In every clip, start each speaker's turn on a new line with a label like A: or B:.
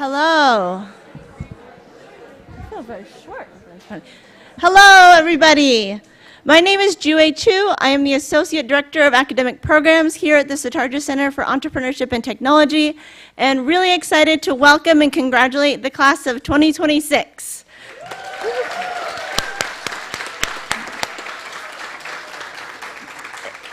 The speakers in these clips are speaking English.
A: Hello. I feel very short. Hello, everybody. My name is Jue Chu. I am the Associate Director of Academic Programs here at the Sutardja Center for Entrepreneurship and Technology, and really excited to welcome and congratulate the class of 2026.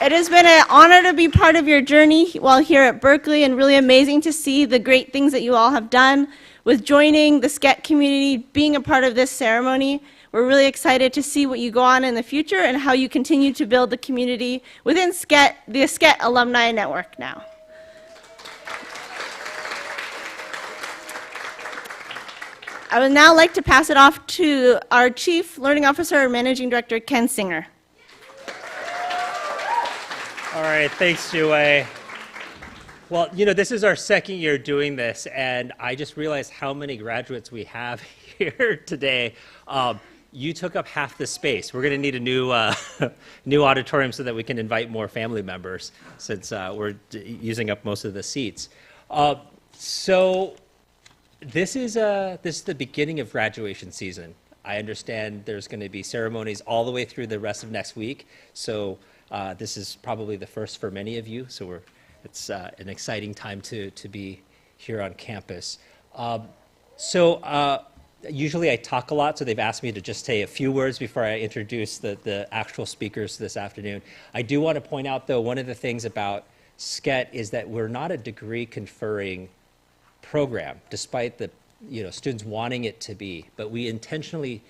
A: It has been an honor to be part of your journey while here at Berkeley, and really amazing to see the great things that you all have done with joining the SCET community, being a part of this ceremony. We're really excited to see what you go on in the future and how you continue to build the community within SCET, the SCET Alumni Network now. I would now like to pass it off to our Chief Learning Officer and Managing Director, Ken Singer.
B: All right, thanks, Jue. Well, this is our second year doing this, and I just realized how many graduates we have here today. You took up half the space. We're going to need a new auditorium so that we can invite more family members, since we're using up most of the seats. So this is the beginning of graduation season. I understand there's going to be ceremonies all the way through the rest of next week. So this is probably the first for many of you. So it's an exciting time to be here on campus. Usually I talk a lot, so they've asked me to just say a few words before I introduce the actual speakers this afternoon. I do want to point out, though, one of the things about SCET is that we're not a degree conferring program, despite the students wanting it to be. But we intentionally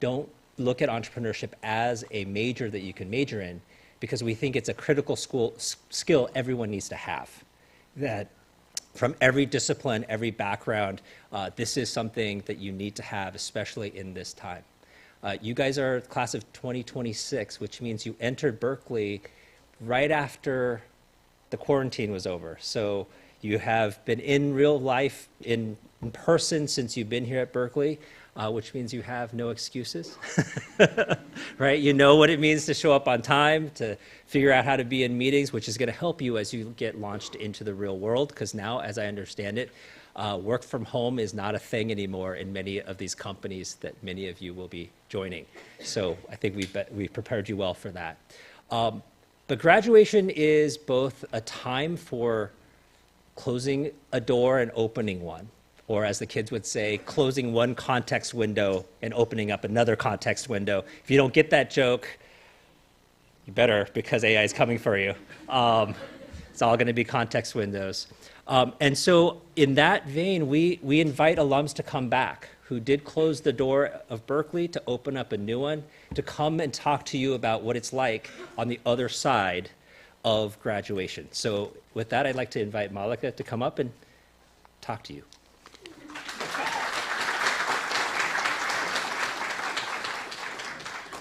B: don't look at entrepreneurship as a major that you can major in, because we think it's a critical skill everyone needs to have. That from every discipline, every background, this is something that you need to have, especially in this time. You guys are class of 2026, which means you entered Berkeley right after the quarantine was over. So you have been in real life, in person, since you've been here at Berkeley, which means you have no excuses, right? You know what it means to show up on time, to figure out how to be in meetings, which is going to help you as you get launched into the real world, because now, as I understand it, work from home is not a thing anymore in many of these companies that many of you will be joining. So I think we've prepared you well for that. But graduation is both a time for closing a door and opening one. Or as the kids would say, closing one context window and opening up another context window. If you don't get that joke, you better, because AI is coming for you. It's all going to be context windows. And so in that vein, we invite alums to come back who did close the door of Berkeley to open up a new one, to come and talk to you about what it's like on the other side of graduation. So with that, I'd like to invite Mallika to come up and talk to you.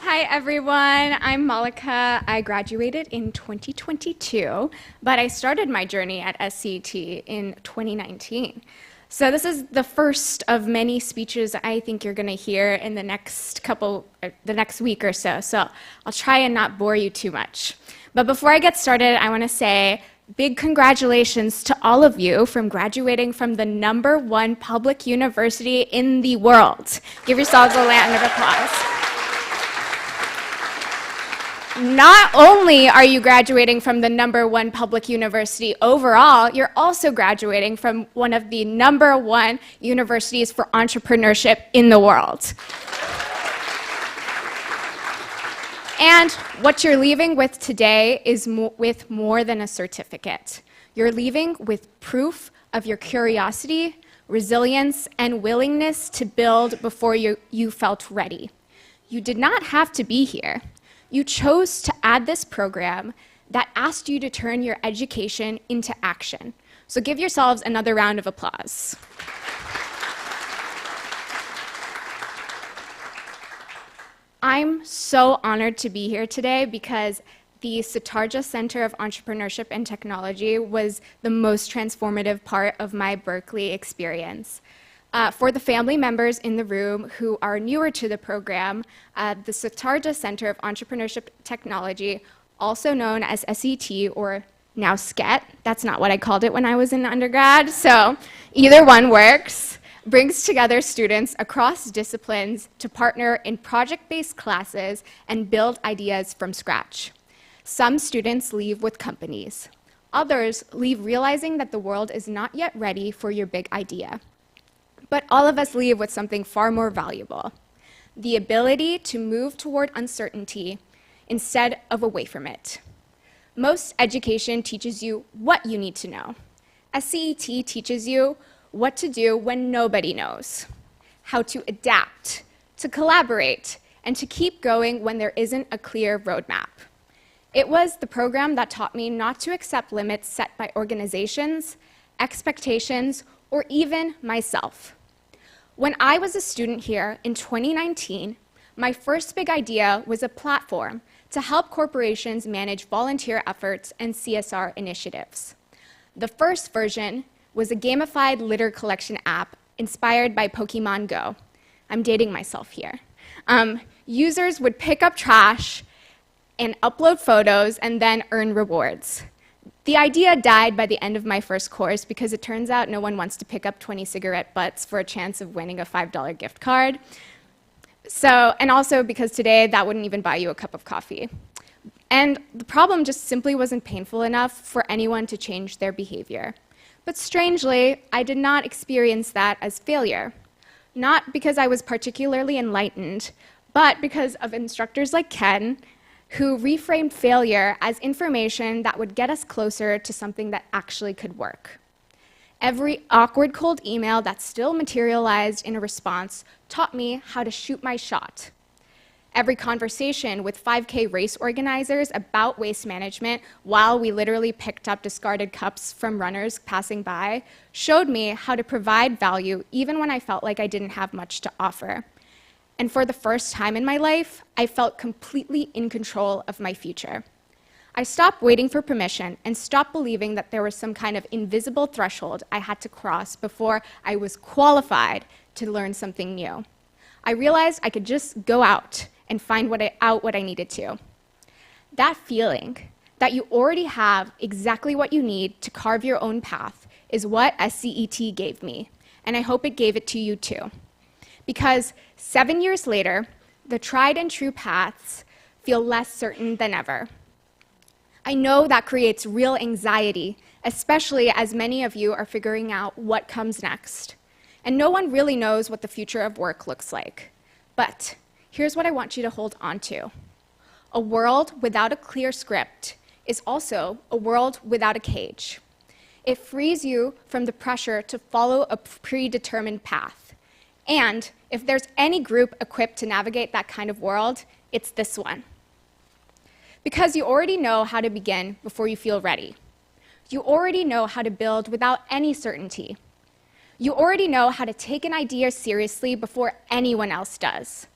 C: Hi everyone, I'm Mallika. I graduated in 2022, but I started my journey at SCET in 2019. So this is the first of many speeches I think you're going to hear in the next week or so. So I'll try and not bore you too much. But before I get started, I want to say big congratulations to all of you from graduating from the #1 public university in the world. Give yourselves a round of applause. Not only are you graduating from the #1 public university overall, you're also graduating from one of the #1 universities for entrepreneurship in the world. And what you're leaving with today is with more than a certificate. You're leaving with proof of your curiosity, resilience, and willingness to build before you felt ready. You did not have to be here. You chose to add this program that asked you to turn your education into action. So give yourselves another round of applause. I'm so honored to be here today because the Sutardja Center of Entrepreneurship and Technology was the most transformative part of my Berkeley experience. For the family members in the room who are newer to the program, the Sutardja Center of Entrepreneurship Technology, also known as SCET or now SCET, that's not what I called it when I was in undergrad, so either one works, brings together students across disciplines to partner in project-based classes and build ideas from scratch. Some students leave with companies. Others leave realizing that the world is not yet ready for your big idea. But all of us leave with something far more valuable: the ability to move toward uncertainty instead of away from it. Most education teaches you what you need to know. SCET teaches you what to do when nobody knows, how to adapt, to collaborate, and to keep going when there isn't a clear roadmap. It was the program that taught me not to accept limits set by organizations, expectations, or even myself. When I was a student here in 2019, my first big idea was a platform to help corporations manage volunteer efforts and CSR initiatives. The first version was a gamified litter collection app inspired by Pokemon Go. I'm dating myself here. Users would pick up trash and upload photos and then earn rewards. The idea died by the end of my first course because it turns out no one wants to pick up 20 cigarette butts for a chance of winning a $5 gift card. And also because today that wouldn't even buy you a cup of coffee. And the problem just simply wasn't painful enough for anyone to change their behavior. But strangely, I did not experience that as failure. Not because I was particularly enlightened, but because of instructors like Ken, who reframed failure as information that would get us closer to something that actually could work. Every awkward cold email that still materialized in a response taught me how to shoot my shot. Every conversation with 5K race organizers about waste management while we literally picked up discarded cups from runners passing by showed me how to provide value even when I felt like I didn't have much to offer. And for the first time in my life, I felt completely in control of my future. I stopped waiting for permission and stopped believing that there was some kind of invisible threshold I had to cross before I was qualified to learn something new. I realized I could just go out and find what I needed to. That feeling that you already have exactly what you need to carve your own path is what SCET gave me, and I hope it gave it to you too. Because 7 years later, the tried and true paths feel less certain than ever. I know that creates real anxiety, especially as many of you are figuring out what comes next. And no one really knows what the future of work looks like. But here's what I want you to hold on to. A world without a clear script is also a world without a cage. It frees you from the pressure to follow a predetermined path. And if there's any group equipped to navigate that kind of world, it's this one. Because you already know how to begin before you feel ready. You already know how to build without any certainty. You already know how to take an idea seriously before anyone else does.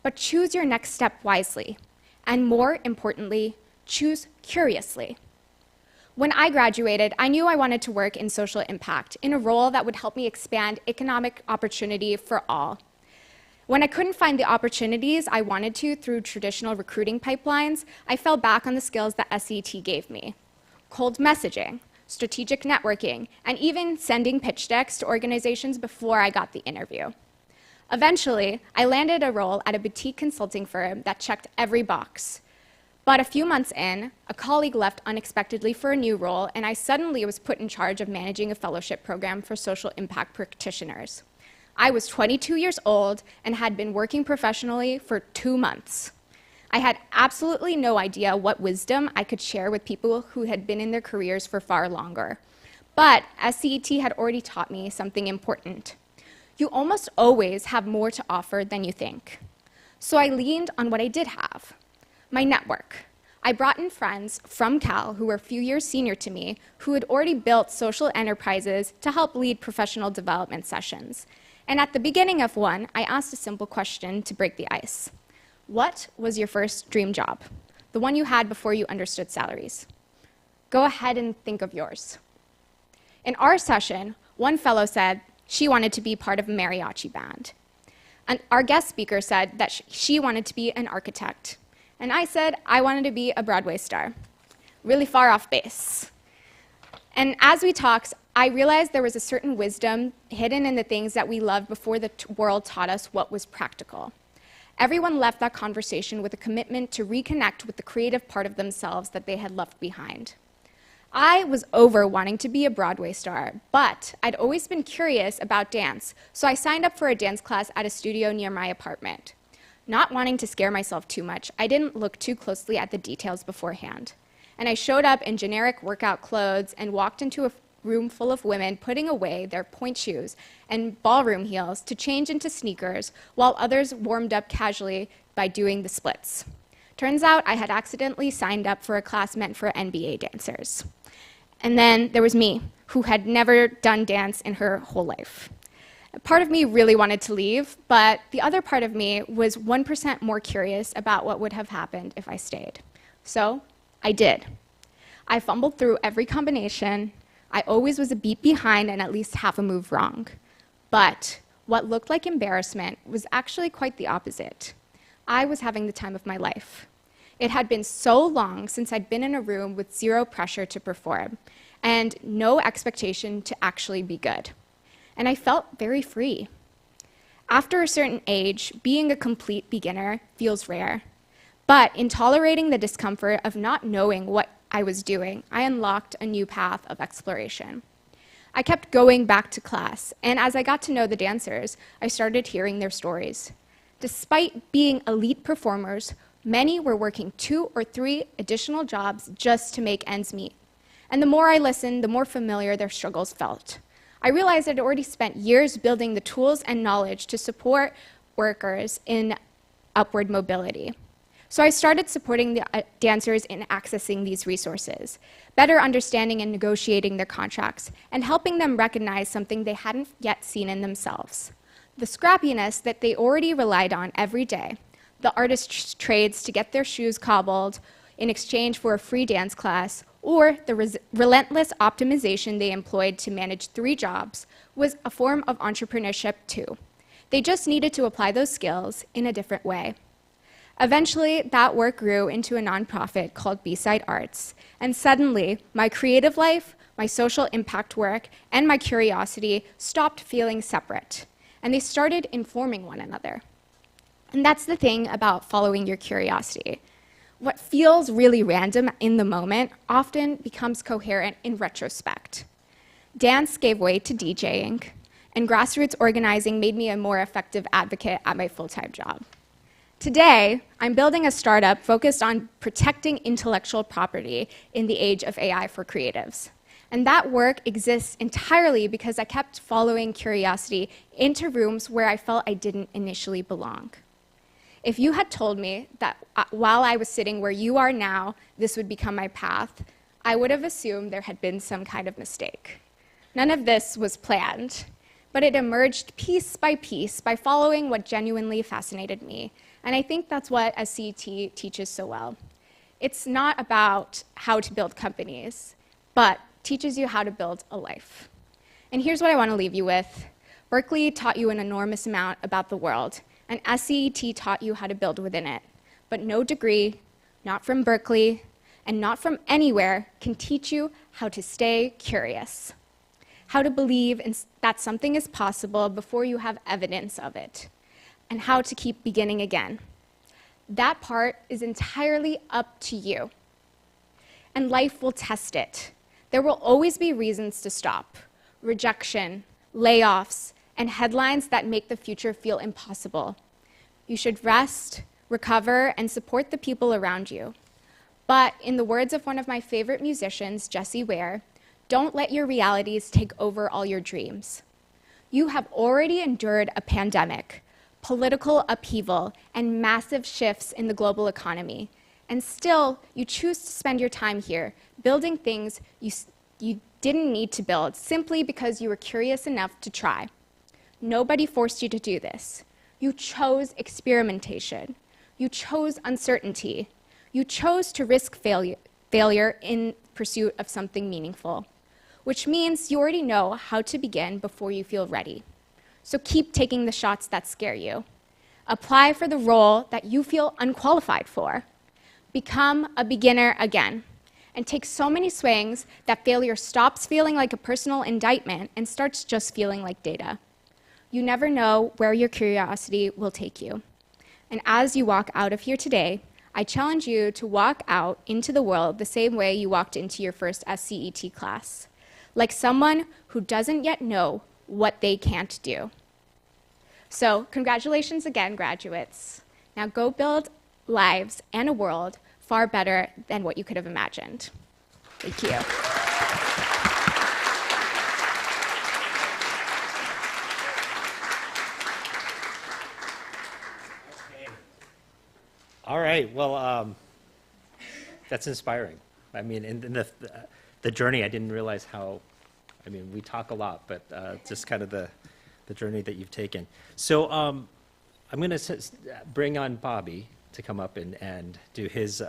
C: But choose your next step wisely, and more importantly, choose curiously. When I graduated, I knew I wanted to work in social impact, in a role that would help me expand economic opportunity for all. When I couldn't find the opportunities I wanted to through traditional recruiting pipelines, I fell back on the skills that SCET gave me: cold messaging, strategic networking, and even sending pitch decks to organizations before I got the interview. Eventually, I landed a role at a boutique consulting firm that checked every box. But a few months in, a colleague left unexpectedly for a new role, and I suddenly was put in charge of managing a fellowship program for social impact practitioners. I was 22 years old and had been working professionally for 2 months. I had absolutely no idea what wisdom I could share with people who had been in their careers for far longer. But SCET had already taught me something important. You almost always have more to offer than you think. So I leaned on what I did have: my network. I brought in friends from Cal who were a few years senior to me, who had already built social enterprises to help lead professional development sessions. And at the beginning of one, I asked a simple question to break the ice. What was your first dream job? The one you had before you understood salaries. Go ahead and think of yours. In our session, one fellow said she wanted to be part of a mariachi band. And our guest speaker said that she wanted to be an architect. And I said I wanted to be a Broadway star. Really far off base. And as we talked, I realized there was a certain wisdom hidden in the things that we loved before the world taught us what was practical. Everyone left that conversation with a commitment to reconnect with the creative part of themselves that they had left behind. I was over wanting to be a Broadway star, but I'd always been curious about dance, so I signed up for a dance class at a studio near my apartment. Not wanting to scare myself too much, I didn't look too closely at the details beforehand. And I showed up in generic workout clothes and walked into a room full of women putting away their point shoes and ballroom heels to change into sneakers, while others warmed up casually by doing the splits. Turns out I had accidentally signed up for a class meant for NBA dancers. And then there was me, who had never done dance in her whole life. Part of me really wanted to leave, but the other part of me was 1% more curious about what would have happened if I stayed. So I did. I fumbled through every combination. I always was a beat behind and at least half a move wrong. But what looked like embarrassment was actually quite the opposite. I was having the time of my life. It had been so long since I'd been in a room with zero pressure to perform and no expectation to actually be good. And I felt very free. After a certain age, being a complete beginner feels rare. But in tolerating the discomfort of not knowing what I was doing, I unlocked a new path of exploration. I kept going back to class, and as I got to know the dancers, I started hearing their stories. Despite being elite performers, many were working 2 or 3 additional jobs just to make ends meet. And the more I listened, the more familiar their struggles felt. I realized I'd already spent years building the tools and knowledge to support workers in upward mobility. So I started supporting the dancers in accessing these resources, better understanding and negotiating their contracts, and helping them recognize something they hadn't yet seen in themselves: the scrappiness that they already relied on every day, the artist's trades to get their shoes cobbled in exchange for a free dance class, or the relentless optimization they employed to manage 3 jobs was a form of entrepreneurship too. They just needed to apply those skills in a different way. Eventually, that work grew into a nonprofit called B-Side Arts, and suddenly, my creative life, my social impact work, and my curiosity stopped feeling separate, and they started informing one another. And that's the thing about following your curiosity. What feels really random in the moment often becomes coherent in retrospect. Dance gave way to DJing, and grassroots organizing made me a more effective advocate at my full-time job. Today, I'm building a startup focused on protecting intellectual property in the age of AI for creatives. And that work exists entirely because I kept following curiosity into rooms where I felt I didn't initially belong. If you had told me that while I was sitting where you are now, this would become my path, I would have assumed there had been some kind of mistake. None of this was planned, but it emerged piece by following what genuinely fascinated me. And I think that's what SCET teaches so well. It's not about how to build companies, but teaches you how to build a life. And here's what I want to leave you with. Berkeley taught you an enormous amount about the world, and SCET taught you how to build within it. But no degree, not from Berkeley, and not from anywhere, can teach you how to stay curious, how to believe that something is possible before you have evidence of it, and how to keep beginning again. That part is entirely up to you. And life will test it. There will always be reasons to stop: rejection, layoffs, and headlines that make the future feel impossible. You should rest, recover, and support the people around you. But in the words of one of my favorite musicians, Jessie Ware, don't let your realities take over all your dreams. You have already endured a pandemic, political upheaval, and massive shifts in the global economy. And still, you choose to spend your time here, building things you didn't need to build, simply because you were curious enough to try. Nobody forced you to do this. You chose experimentation. You chose uncertainty. You chose to risk failure in pursuit of something meaningful, which means you already know how to begin before you feel ready. So keep taking the shots that scare you. Apply for the role that you feel unqualified for. Become a beginner again. and takes so many swings that failure stops feeling like a personal indictment and starts just feeling like data. You never know where your curiosity will take you. And as you walk out of here today, I challenge you to walk out into the world the same way you walked into your first SCET class, like someone who doesn't yet know what they can't do. So congratulations again, graduates. Now go build lives and a world far better than what you could have imagined. Thank you.
B: All right, well, that's inspiring. I mean, in the journey, I didn't realize how, I mean, we talk a lot, but just kind of the journey that you've taken. So I'm going to bring on Bobby to come up and do his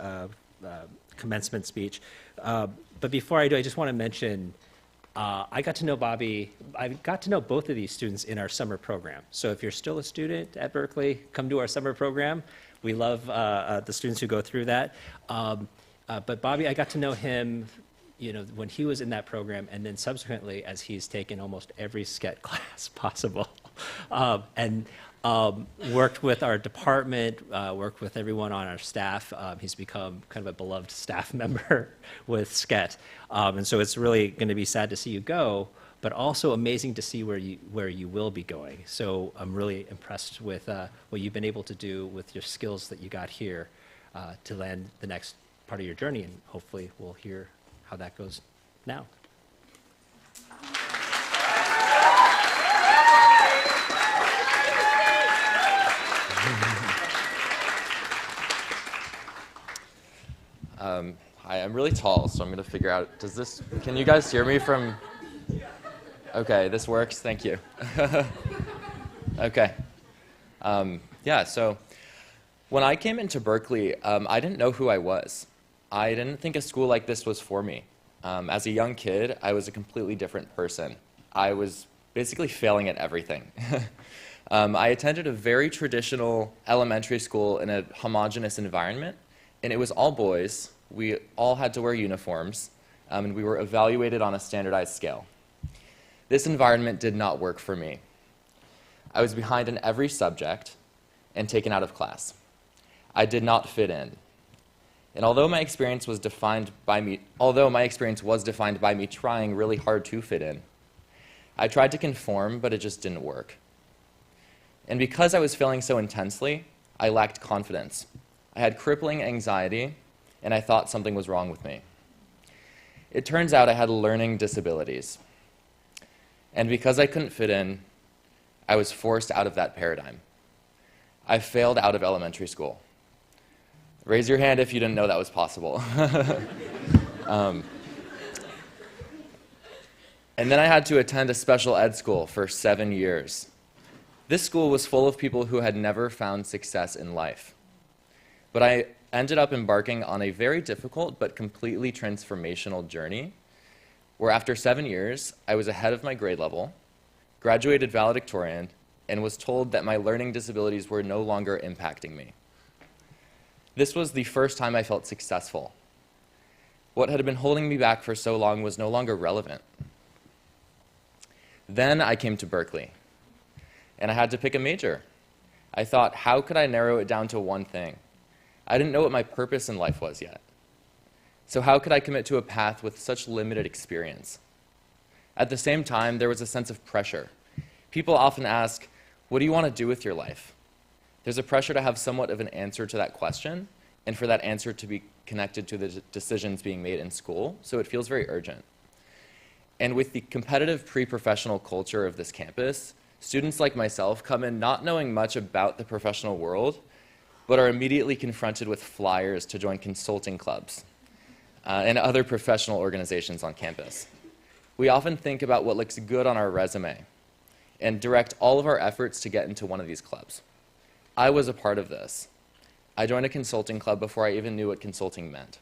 B: commencement speech. But before I do, I just want to mention, I got to know Bobby, I got to know both of these students in our summer program. So if you're still a student at Berkeley, come to our summer program. We love the students who go through that. But Bobby, I got to know him, you know, when he was in that program, and then subsequently as he's taken almost every SCET class possible, and worked with our department, worked with everyone on our staff. He's become kind of a beloved staff member with SCET. And so it's really going to be sad to see you go, but also amazing to see where you will be going. So I'm really impressed with what you've been able to do with your skills that you got here to land the next part of your journey, and hopefully we'll hear how that goes now.
D: Hi, I'm really tall, so I'm going to figure out, can you guys hear me from, okay, this works, thank you. Okay. Yeah, so when I came into Berkeley, I didn't know who I was. I didn't think a school like this was for me. As a young kid, I was a completely different person. I was basically failing at everything. I attended a very traditional elementary school in a homogeneous environment, and it was all boys. We all had to wear uniforms, and we were evaluated on a standardized scale. This environment did not work for me. I was behind in every subject and taken out of class. I did not fit in. And although my experience was defined by me trying really hard to fit in, I tried to conform, but it just didn't work. And because I was failing so intensely, I lacked confidence. I had crippling anxiety, and I thought something was wrong with me. It turns out I had learning disabilities. And because I couldn't fit in, I was forced out of that paradigm. I failed out of elementary school. Raise your hand if you didn't know that was possible. And then I had to attend a special ed school for 7 years. This school was full of people who had never found success in life. But I ended up embarking on a very difficult but completely transformational journey, where after 7 years, I was ahead of my grade level, graduated valedictorian, and was told that my learning disabilities were no longer impacting me. This was the first time I felt successful. What had been holding me back for so long was no longer relevant. Then I came to Berkeley, and I had to pick a major. I thought, how could I narrow it down to one thing? I didn't know what my purpose in life was yet. So how could I commit to a path with such limited experience? At the same time, there was a sense of pressure. People often ask, what do you want to do with your life? There's a pressure to have somewhat of an answer to that question, and for that answer to be connected to the decisions being made in school, so it feels very urgent. And with the competitive pre-professional culture of this campus, students like myself come in not knowing much about the professional world, but are immediately confronted with flyers to join consulting clubs and other professional organizations on campus. We often think about what looks good on our resume and direct all of our efforts to get into one of these clubs. I was a part of this. I joined a consulting club before I even knew what consulting meant.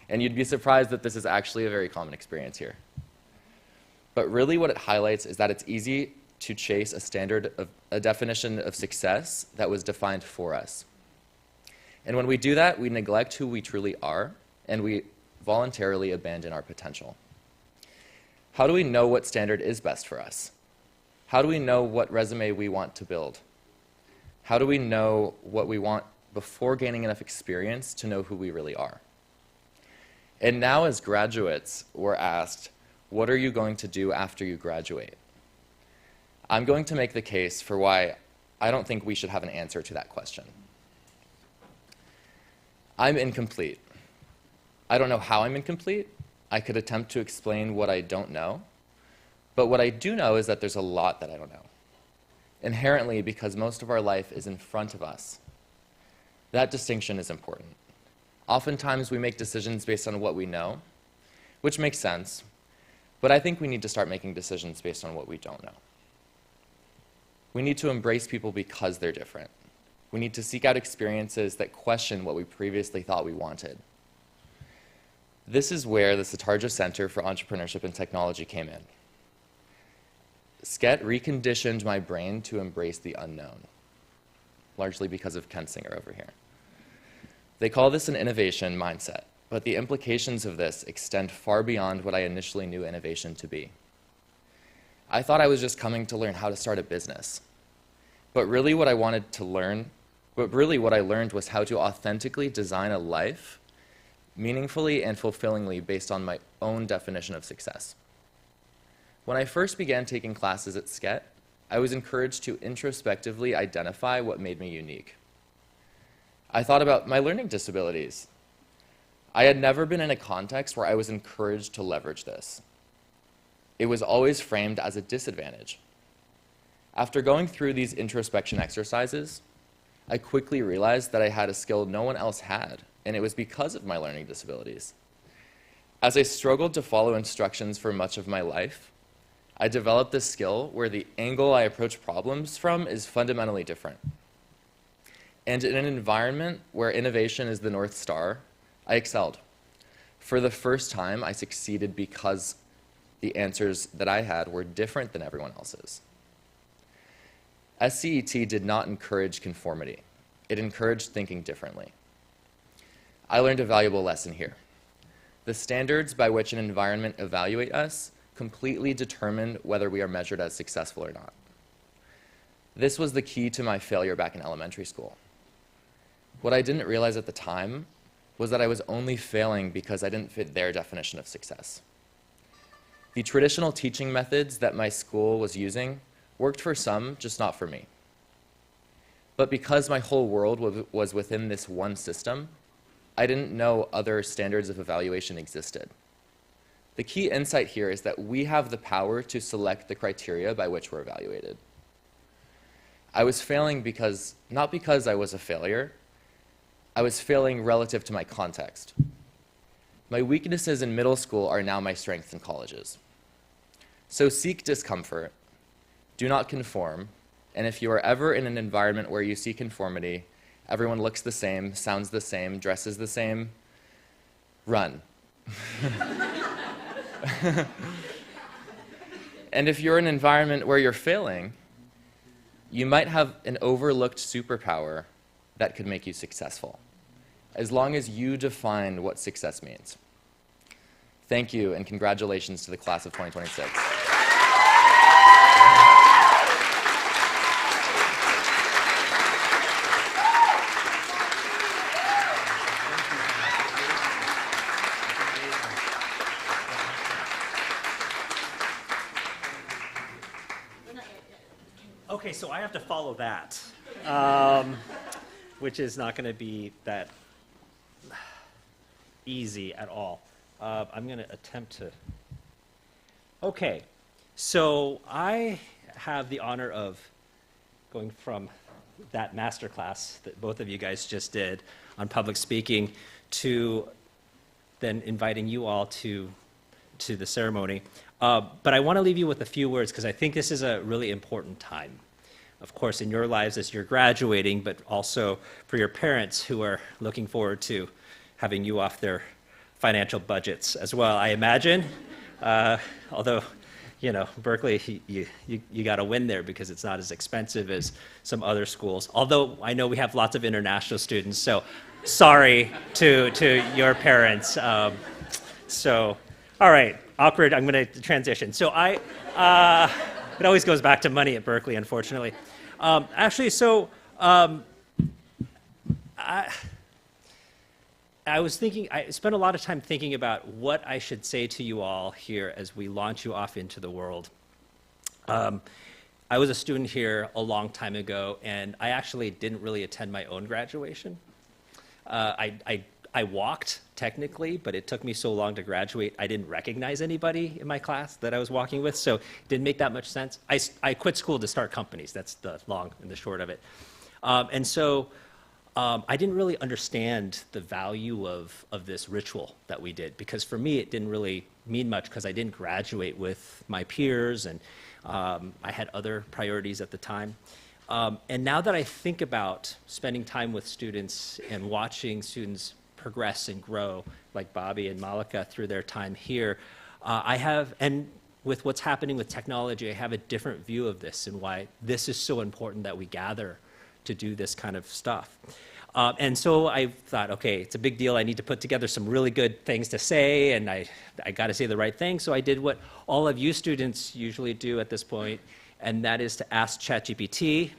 D: And you'd be surprised that this is actually a very common experience here. But really what it highlights is that it's easy to chase a definition of success that was defined for us. And when we do that, we neglect who we truly are, and we voluntarily abandon our potential? How do we know what standard is best for us? How do we know what resume we want to build? How do we know what we want before gaining enough experience to know who we really are? And now as graduates, we're asked, what are you going to do after you graduate? I'm going to make the case for why I don't think we should have an answer to that question. I'm incomplete. I don't know how I'm incomplete. I could attempt to explain what I don't know. But what I do know is that there's a lot that I don't know. Inherently, because most of our life is in front of us. That distinction is important. Oftentimes, we make decisions based on what we know, which makes sense. But I think we need to start making decisions based on what we don't know. We need to embrace people because they're different. We need to seek out experiences that question what we previously thought we wanted. This is where the Sutardja Center for Entrepreneurship and Technology came in. SCET reconditioned my brain to embrace the unknown, largely because of Ken Singer over here. They call this an innovation mindset, but the implications of this extend far beyond what I initially knew innovation to be. I thought I was just coming to learn how to start a business. But really what I learned was how to authentically design a life meaningfully and fulfillingly based on my own definition of success. When I first began taking classes at SCET, I was encouraged to introspectively identify what made me unique. I thought about my learning disabilities. I had never been in a context where I was encouraged to leverage this. It was always framed as a disadvantage. After going through these introspection exercises, I quickly realized that I had a skill no one else had, and it was because of my learning disabilities. As I struggled to follow instructions for much of my life, I developed this skill where the angle I approach problems from is fundamentally different. And in an environment where innovation is the North Star, I excelled. For the first time, I succeeded because the answers that I had were different than everyone else's. SCET did not encourage conformity. It encouraged thinking differently. I learned a valuable lesson here. The standards by which an environment evaluates us completely determine whether we are measured as successful or not. This was the key to my failure back in elementary school. What I didn't realize at the time was that I was only failing because I didn't fit their definition of success. The traditional teaching methods that my school was using worked for some, just not for me. But because my whole world was within this one system, I didn't know other standards of evaluation existed. The key insight here is that we have the power to select the criteria by which we're evaluated. I was failing not because I was a failure, I was failing relative to my context. My weaknesses in middle school are now my strengths in colleges. So seek discomfort, do not conform, and if you are ever in an environment where you see conformity, everyone looks the same, sounds the same, dresses the same, run. And if you're in an environment where you're failing, you might have an overlooked superpower that could make you successful, as long as you define what success means. Thank you, and congratulations to the class of 2026.
B: Okay, so I have to follow that, which is not going to be that easy at all. I'm going to attempt to. Okay, so I have the honor of going from that master class that both of you guys just did on public speaking to then inviting you all to the ceremony. But I want to leave you with a few words because I think this is a really important time. Of course, in your lives as you're graduating, but also for your parents who are looking forward to having you off their financial budgets as well, I imagine. Although, you know, Berkeley, you got to win there because it's not as expensive as some other schools. Although I know we have lots of international students, so sorry to your parents. So, all right, awkward, I'm going to transition. So it always goes back to money at Berkeley, unfortunately. I was thinking, I spent a lot of time thinking about what I should say to you all here as we launch you off into the world. I was a student here a long time ago, and I actually didn't really attend my own graduation. I walked, technically, but it took me so long to graduate, I didn't recognize anybody in my class that I was walking with, so it didn't make that much sense. I quit school to start companies. That's the long and the short of it. I didn't really understand the value of this ritual that we did, because for me it didn't really mean much because I didn't graduate with my peers, and I had other priorities at the time. And now that I think about spending time with students and watching students progress and grow, like Bobby and Mallika through their time here, and with what's happening with technology, I have a different view of this and why this is so important that we gather to do this kind of stuff. And so I thought, okay, it's a big deal. I need to put together some really good things to say, and I got to say the right thing. So I did what all of you students usually do at this point, and that is to ask ChatGPT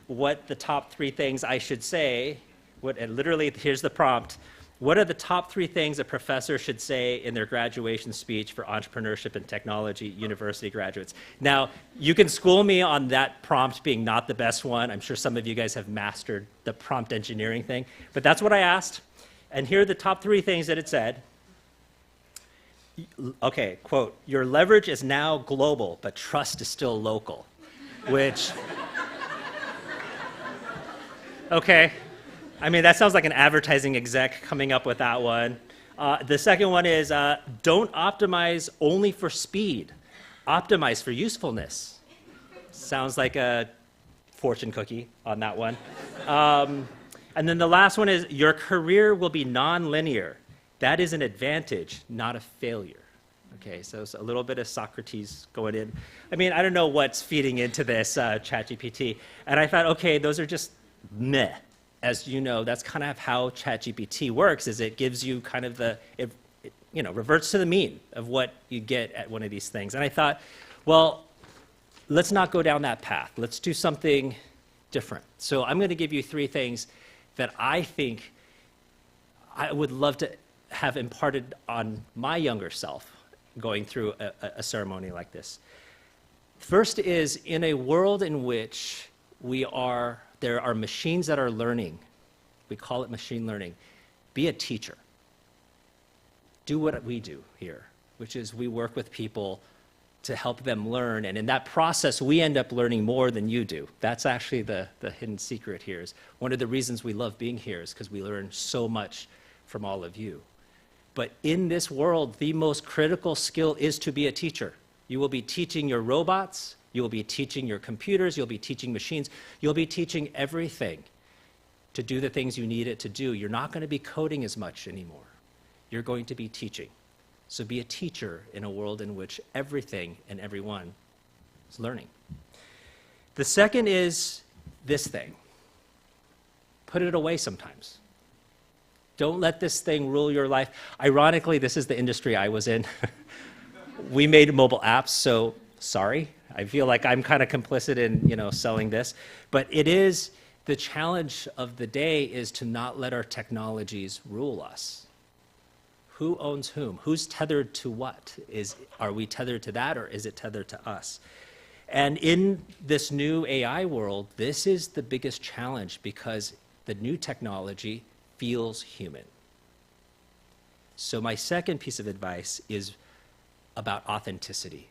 B: what the top 3 things I should say. And literally, here's the prompt. What are the top 3 things a professor should say in their graduation speech for entrepreneurship and technology university graduates? Now, you can school me on that prompt being not the best one. I'm sure some of you guys have mastered the prompt engineering thing, but that's what I asked. And here are the top 3 things that it said. Okay, quote, "Your leverage is now global, but trust is still local," which, okay. I mean, that sounds like an advertising exec coming up with that one. The second one is, don't optimize only for speed. Optimize for usefulness. Sounds like a fortune cookie on that one. And then the last one is, your career will be non-linear. That is an advantage, not a failure. Okay, so it's a little bit of Socrates going in. I mean, I don't know what's feeding into this ChatGPT. And I thought, okay, those are just meh. As you know, that's kind of how ChatGPT works, is it gives you kind of it reverts to the mean of what you get at one of these things. And I thought, well, let's not go down that path. Let's do something different. So I'm going to give you 3 things that I think I would love to have imparted on my younger self going through a ceremony like this. First is, in a world in which there are machines that are learning. We call it machine learning. Be a teacher. Do what we do here, which is we work with people to help them learn. And in that process, we end up learning more than you do. That's actually the hidden secret here. Is one of the reasons we love being here is because we learn so much from all of you. But in this world, the most critical skill is to be a teacher. You will be teaching your robots. You will be teaching your computers, you'll be teaching machines, you'll be teaching everything to do the things you need it to do. You're not going to be coding as much anymore. You're going to be teaching. So be a teacher in a world in which everything and everyone is learning. The second is this thing. Put it away sometimes. Don't let this thing rule your life. Ironically, this is the industry I was in. We made mobile apps, so sorry. I feel like I'm kind of complicit in, selling this. But it is, the challenge of the day is to not let our technologies rule us. Who owns whom? Who's tethered to what? Are we tethered to that, or is it tethered to us? And in this new AI world, this is the biggest challenge because the new technology feels human. So my second piece of advice is about authenticity.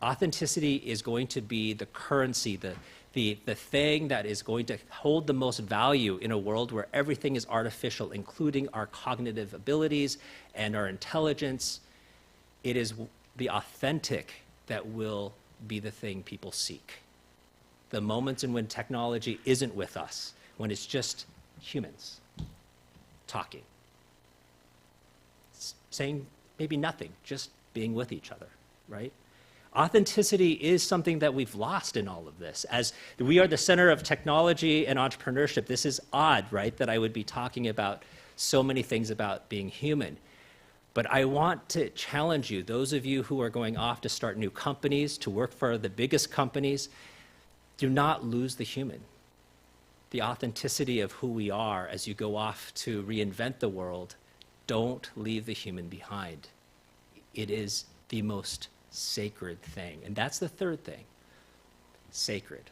B: Authenticity is going to be the currency, the thing that is going to hold the most value in a world where everything is artificial, including our cognitive abilities and our intelligence. It is the authentic that will be the thing people seek. The moments in when technology isn't with us, when it's just humans talking, saying maybe nothing, just being with each other, right? Authenticity is something that we've lost in all of this. As we are the center of technology and entrepreneurship, this is odd, right, that I would be talking about so many things about being human. But I want to challenge you, those of you who are going off to start new companies, to work for the biggest companies, do not lose the human, the authenticity of who we are as you go off to reinvent the world. Don't leave the human behind. It is the most sacred thing. And that's the third thing, sacred.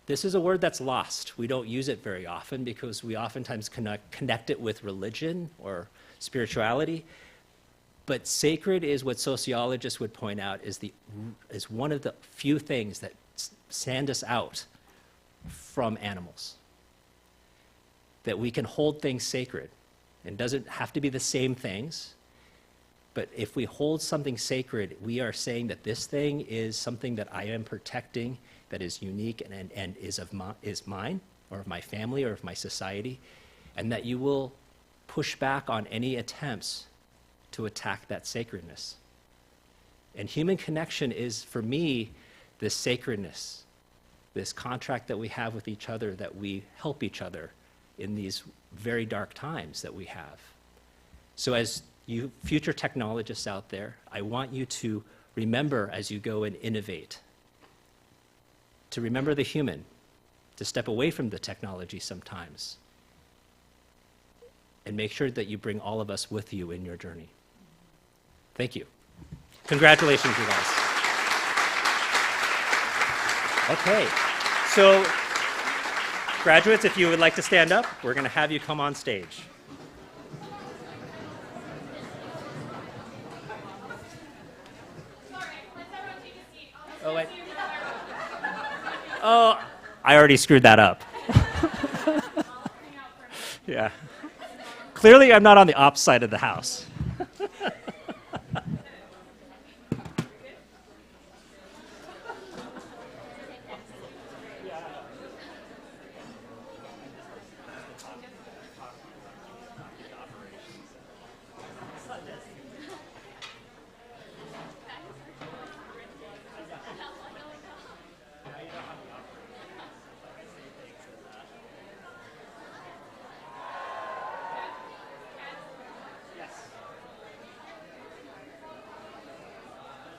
B: This is a word that's lost. We don't use it very often because we oftentimes connect it with religion or spirituality. But sacred is what sociologists would point out is one of the few things that stand us out from animals. That we can hold things sacred. It doesn't have to be the same things, but if we hold something sacred, we are saying that this thing is something that I am protecting, that is unique and is mine, or of my family, or of my society, and that you will push back on any attempts to attack that sacredness. And human connection is, for me, this sacredness, this contract that we have with each other, that we help each other in these very dark times that we have. So as you future technologists out there, I want you to remember as you go and innovate, to remember the human, to step away from the technology sometimes, and make sure that you bring all of us with you in your journey. Thank you. Congratulations, you guys. Okay, so graduates, if you would like to stand up, we're going to have you come on stage. Oh, wait. Oh, I already screwed that up. Yeah. Clearly, I'm not on the ops side of the house.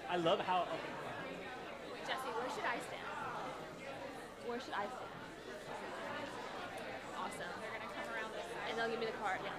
B: I love how. Okay.
A: Jesse, where should I stand? Where should I stand? Awesome. They're gonna come around this side. And they'll give me the card, yeah.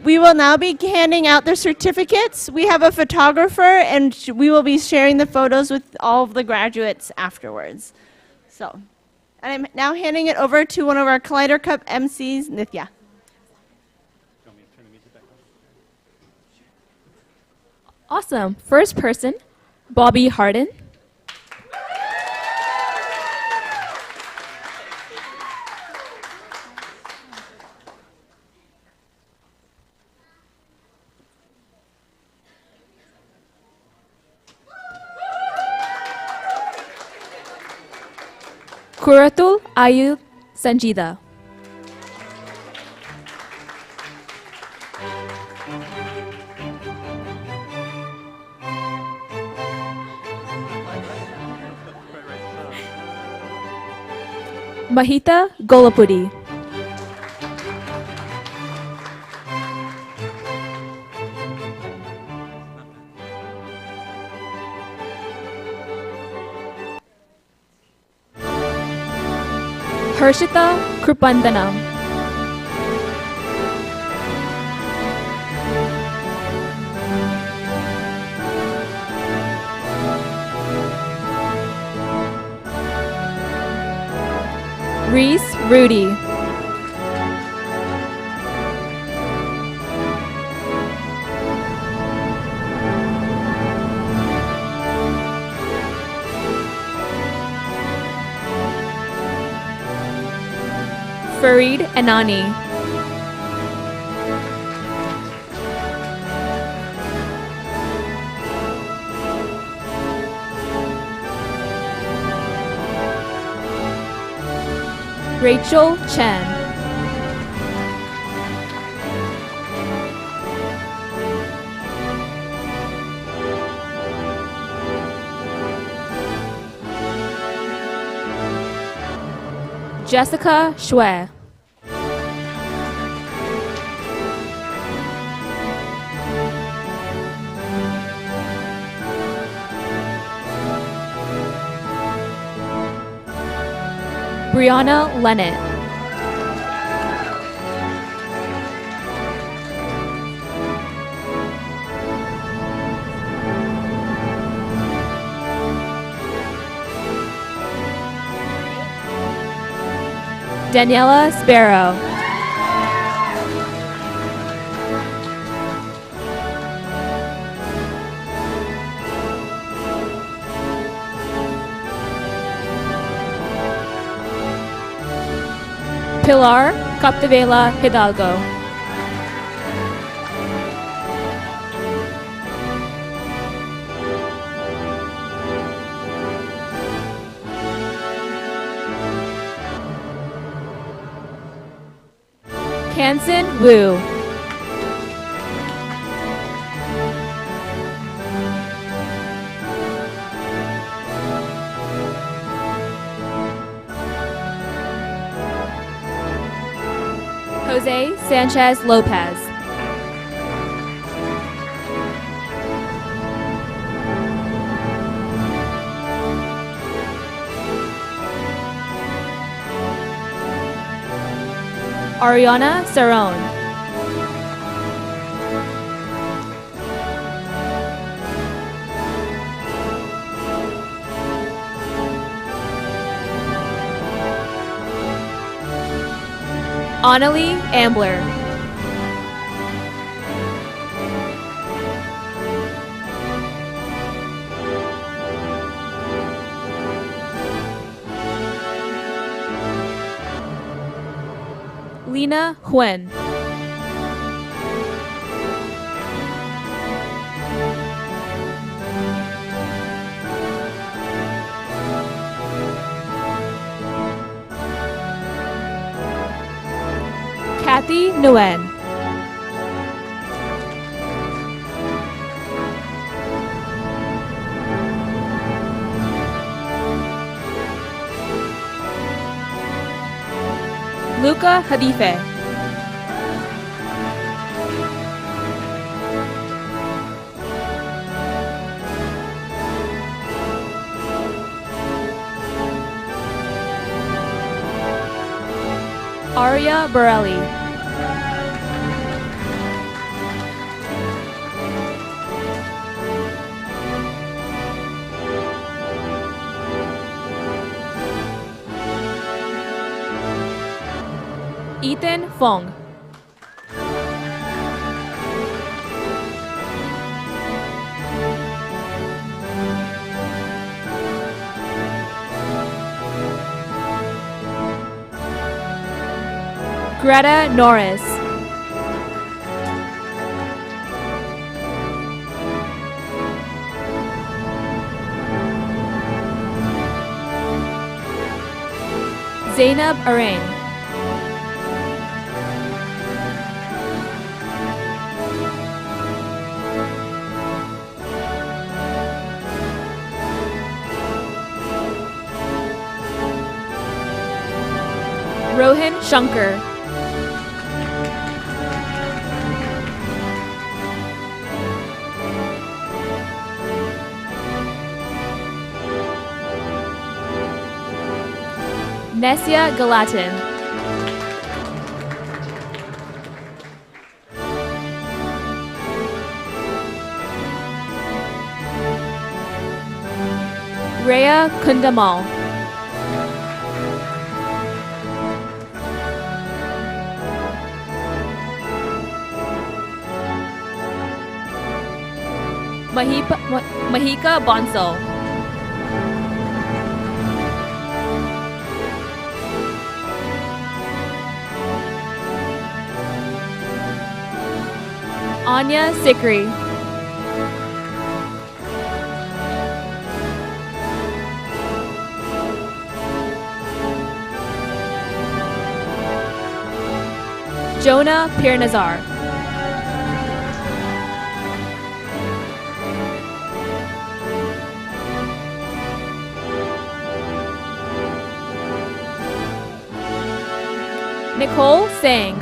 A: We will now be handing out their certificates. We have a photographer, and we will be sharing the photos with all of the graduates afterwards. So, and I'm now handing it over to one of our Collider Cup MCs, Nithya.
E: Awesome. First person, Bobby Harden. Kuratul Ayu Sanjida. Mahita Golapudi. Harshita Krupandanam. Reese Rudy. Fareed Anani. Rachel Chen. Jessica Xue. Brianna Lennett. Daniela Sparrow. Pilar Capdevela Hidalgo. Kansan Wu. Jose Sanchez Lopez. Ariana Saron. Annalie Ambler. Lena Huen. Kathy Nguyen. Luca Hadife. Arya Borelli. Ethan Fong. Greta Norris. Zainab Arain. Rohan Shankar. Nessia Galatin. Rhea Kundamal. Mahika Bonsal. Anya Sikri. Jonah Pirnazar. Nicole Sang.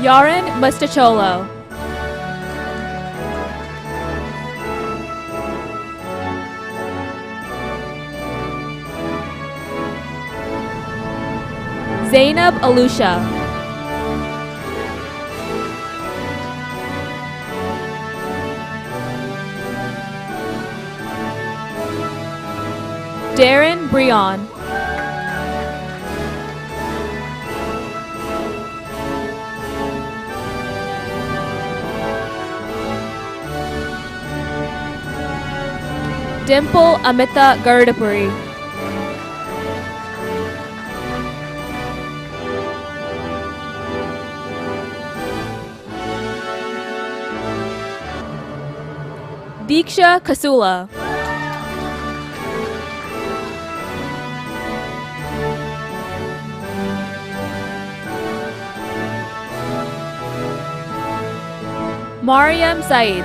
E: Yaren Mustacholo. Zainab Alusha. Darren Brion. Dimple Amita Gardapuri. Diksha Kasula. Mariam Said.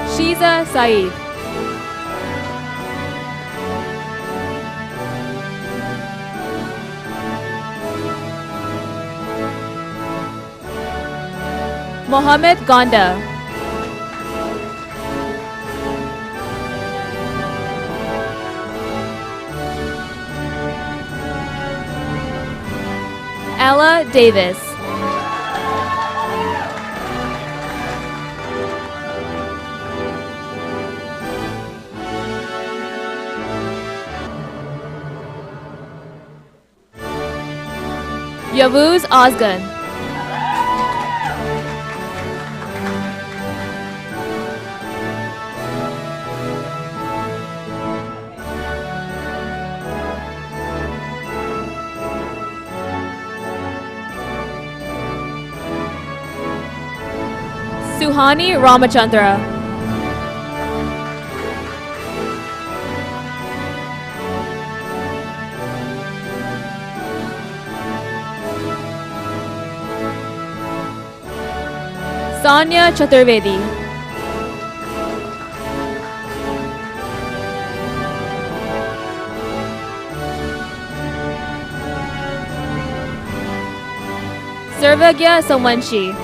E: Shiza Said. Mohammed Gonda. Ella Davis. Yavuz Ozgun. Suhani Ramachandra. Sanya Chaturvedi. Sarvagya Somanshi.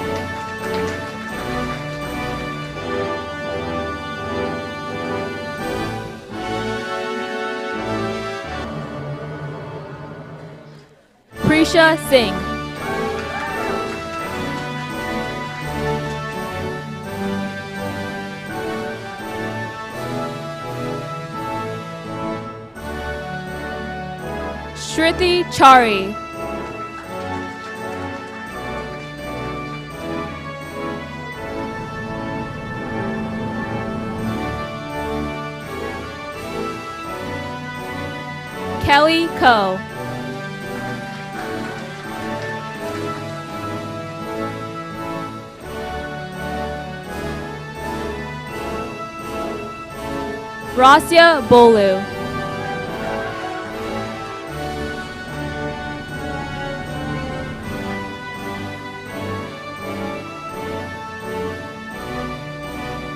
E: Prisha Singh. Shruti Chari. Kelly Ko. Rasya Bolu.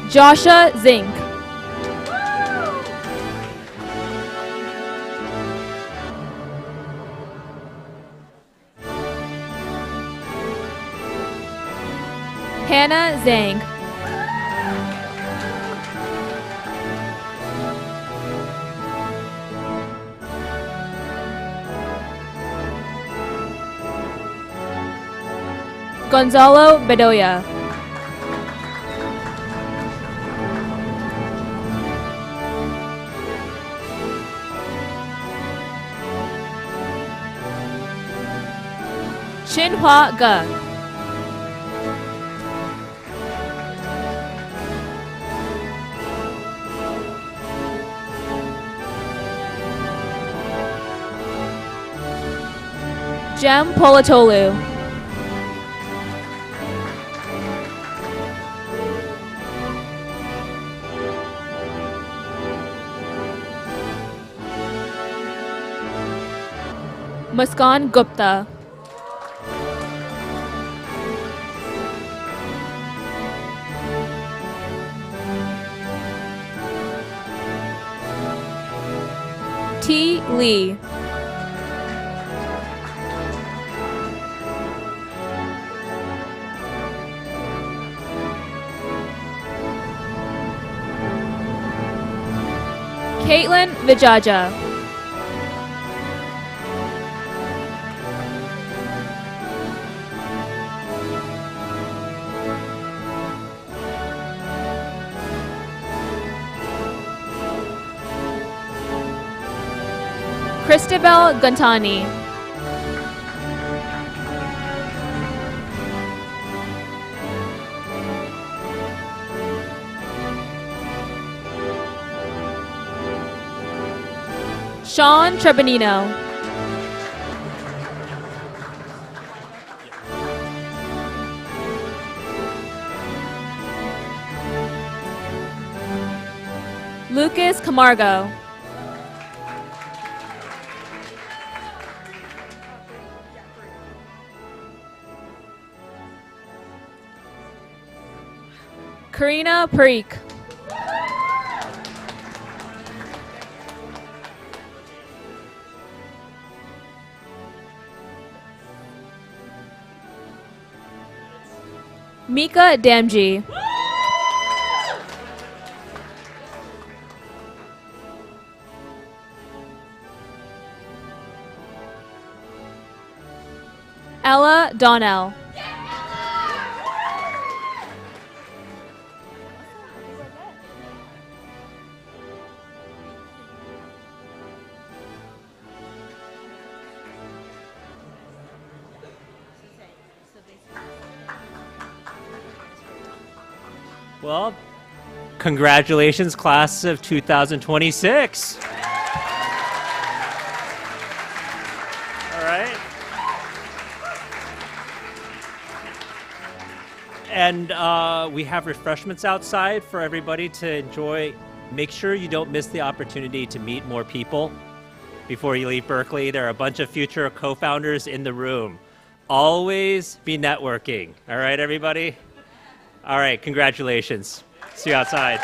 E: Joshua Zink. Hannah Zhang. Gonzalo Bedoya. Chinhua Ge. Jem Polatolu. Muskan Gupta. T. Lee. Caitlin Vijaja. Christabel Gantani. Sean Trebanino. Lucas Camargo. Karina Parikh. Mika Damji. Ella Donnell.
B: Well, congratulations, class of 2026. All right. And we have refreshments outside for everybody to enjoy. Make sure you don't miss the opportunity to meet more people before you leave Berkeley. There are a bunch of future co-founders in the room. Always be networking. All right, everybody? All right, congratulations. See you outside.